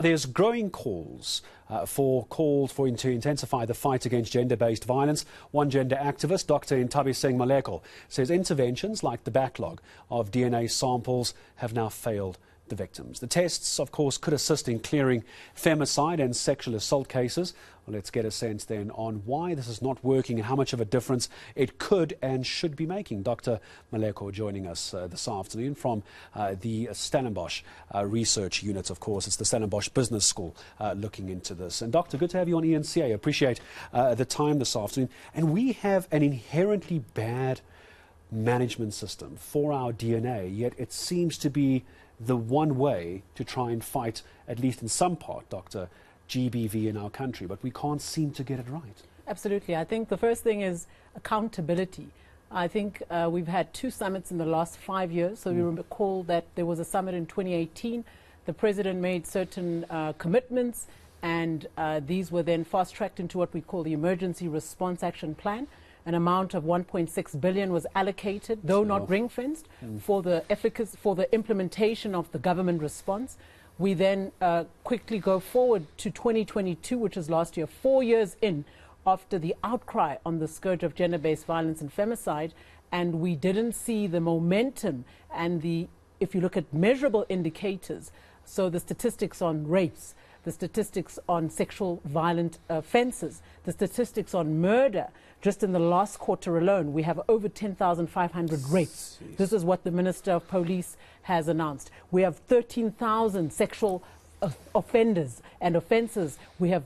There's growing calls to intensify the fight against gender-based violence. One gender activist, Dr. Nthabiseng Moleko, says interventions like the backlog of DNA samples have now failed the victims. The tests, of course, could assist in clearing femicide and sexual assault cases. Well, let's get a sense then on why this is not working and how much of a difference it could and should be making. Dr. Moleko joining us this afternoon from the Stellenbosch Research Unit, of course. It's the Stellenbosch Business School looking into this. And Doctor, good to have you on eNCA. Appreciate the time this afternoon. And we have an inherently bad management system for our DNA, yet it seems to be the one way to try and fight, at least in some part, Dr. GBV in our country, but we can't seem to get it right. Absolutely. I think the first thing is accountability. I think we've had 2 summits in the last 5 years. So we recall that there was a summit in 2018. The president made certain commitments, and these were then fast-tracked into what we call the Emergency Response Action Plan. An amount of 1.6 billion was allocated, though not ring-fenced, for the implementation of the government response. We then quickly go forward to 2022, which is last year, 4 years in after the outcry on the scourge of gender-based violence and femicide, and we didn't see the momentum and if you look at measurable indicators, so the statistics on rapes, the statistics on sexual violent offences, the statistics on murder. Just in the last quarter alone, we have over 10,500 rapes. Jeez. This is what the Minister of Police has announced. We have 13,000 sexual offenders and offences. We have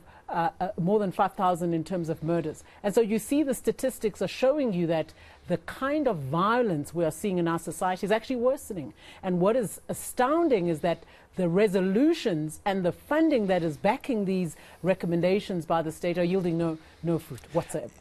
more than 5,000 in terms of murders. And so you see the statistics are showing you that the kind of violence we are seeing in our society is actually worsening. And what is astounding is that the resolutions and the funding that is backing these recommendations by the state are yielding no fruit whatsoever.